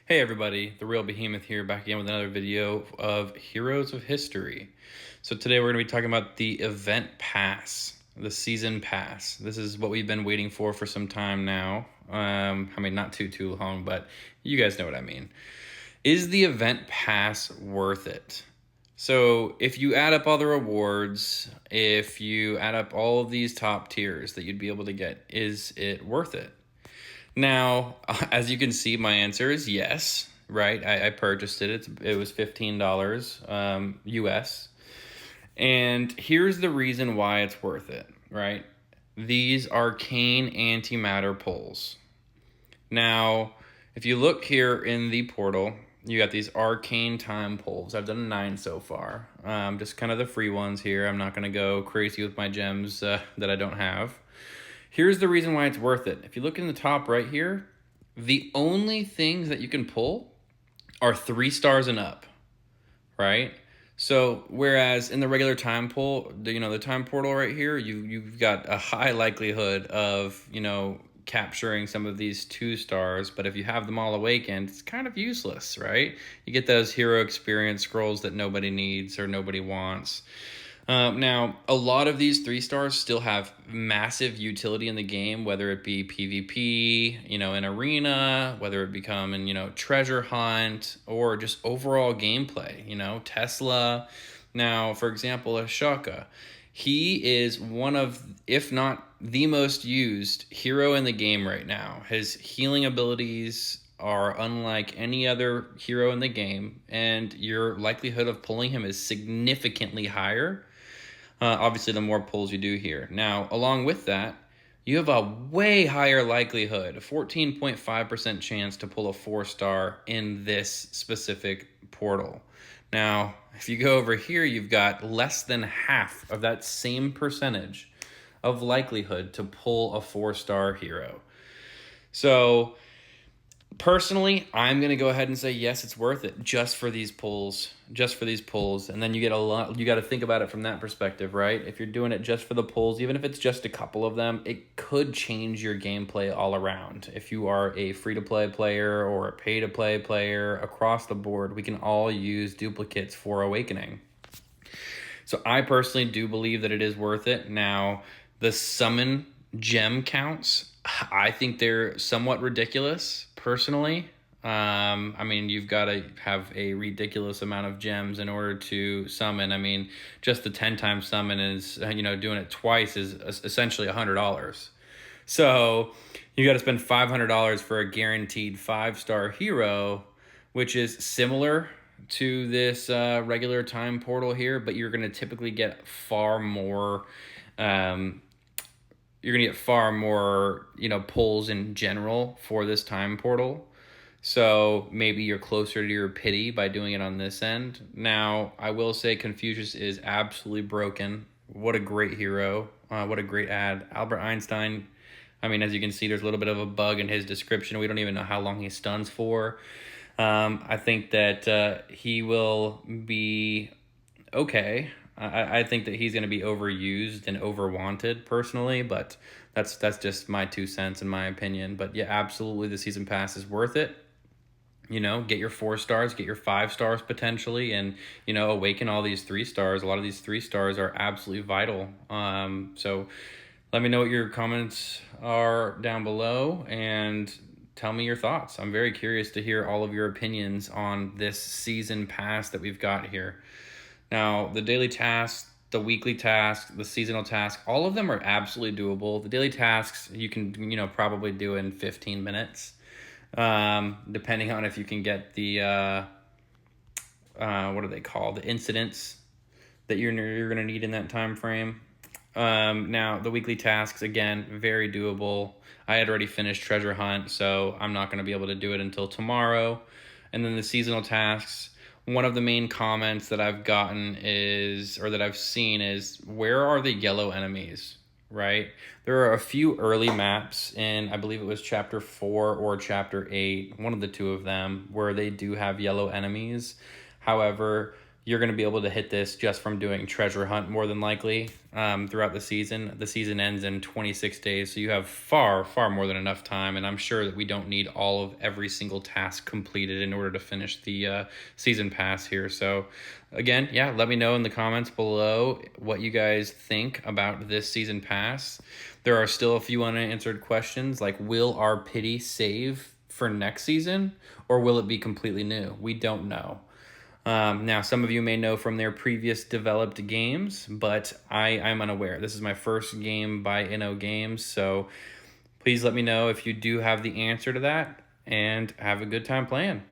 Hey everybody, the real behemoth here, back again with another video of Heroes of History. So today we're going to be talking about the event pass, the season pass. This is what we've been waiting for some time now. Not too long, but you guys know what I mean. Is the event pass worth it? So if you add up all the rewards, if you add up all of these top tiers that you'd be able to get, is it worth it? Now, as you can see, my answer is yes, right? I purchased it. It was $15 US. And here's the reason why it's worth it, right? These arcane antimatter pulls. Now, if you look here in the portal, you got these arcane time pulls. I've done 9 so far. Just kind of the free ones here. I'm not going to go crazy with my gems that I don't have. Here's the reason why it's worth it. If you look in the top right here, the only things that you can pull are 3 stars and up, right? So whereas in the regular time pull, the time portal right here, you've got a high likelihood of, capturing some of these 2 stars, but if you have them all awakened, it's kind of useless, right? You get those hero experience scrolls that nobody needs or nobody wants. Now, a lot of these 3 stars still have massive utility in the game, whether it be PvP, in arena, whether it become in, treasure hunt, or just overall gameplay, Tesla. Now, for example, Ashoka, he is one of, if not the most used hero in the game right now. His healing abilities are unlike any other hero in the game, and your likelihood of pulling him is significantly higher. Obviously, the more pulls you do here. Now, along with that, you have a way higher likelihood, a 14.5% chance to pull a 4-star in this specific portal. Now, if you go over here, you've got less than half of that same percentage of likelihood to pull a 4-star hero. So, personally, I'm going to go ahead and say yes, it's worth it just for these pulls, and then you get a lot. You got to think about it from that perspective, right? If you're doing it just for the pulls, even if it's just a couple of them, it could change your gameplay all around. If you are a free-to-play player or a pay-to-play player, across the board, we can all use duplicates for Awakening. So I personally do believe that it is worth it. Now, the summon gem counts, I think they're somewhat ridiculous, personally. You've got to have a ridiculous amount of gems in order to summon. Just the 10 times summon is, doing it twice is essentially $100. So you got to spend $500 for a guaranteed 5-star hero, which is similar to this regular time portal here, but you're going to typically get far more. You're going to get far more, pulls in general for this time portal. So maybe you're closer to your pity by doing it on this end. Now, I will say Confucius is absolutely broken. What a great hero. What a great ad. Albert Einstein, as you can see, there's a little bit of a bug in his description. We don't even know how long he stuns for. I think that he will be okay. I think that he's going to be overused and overwanted personally, but that's just my 2 cents in my opinion. But yeah, absolutely, the season pass is worth it. Get your 4 stars, get your 5 stars potentially, and awaken all these 3 stars. A lot of these 3 stars are absolutely vital. So let me know what your comments are down below and tell me your thoughts. I'm very curious to hear all of your opinions on this season pass that we've got here. Now, the daily tasks, the weekly tasks, the seasonal tasks, all of them are absolutely doable. The daily tasks you can, probably do in 15 minutes, depending on if you can get the, what are they called? The incidents that you're going to need in that time frame. Now, the weekly tasks, again, very doable. I had already finished Treasure Hunt, so I'm not going to be able to do it until tomorrow. And then the seasonal tasks, one of the main comments that I've gotten is, or that I've seen is, where are the yellow enemies, right? There are a few early maps in, I believe it was chapter 4 or chapter 8, one of the 2 of them, where they do have yellow enemies. However, you're going to be able to hit this just from doing treasure hunt more than likely throughout the season. The season ends in 26 days, so you have far more than enough time, and I'm sure that we don't need all of every single task completed in order to finish the season pass here. So again, yeah, let me know in the comments below what you guys think about this season pass. There are still a few unanswered questions, like will our pity save for next season, or will it be completely new? We don't know. Now, some of you may know from their previous developed games, but I'm unaware. This is my first game by NO Games, so please let me know if you do have the answer to that, and have a good time playing.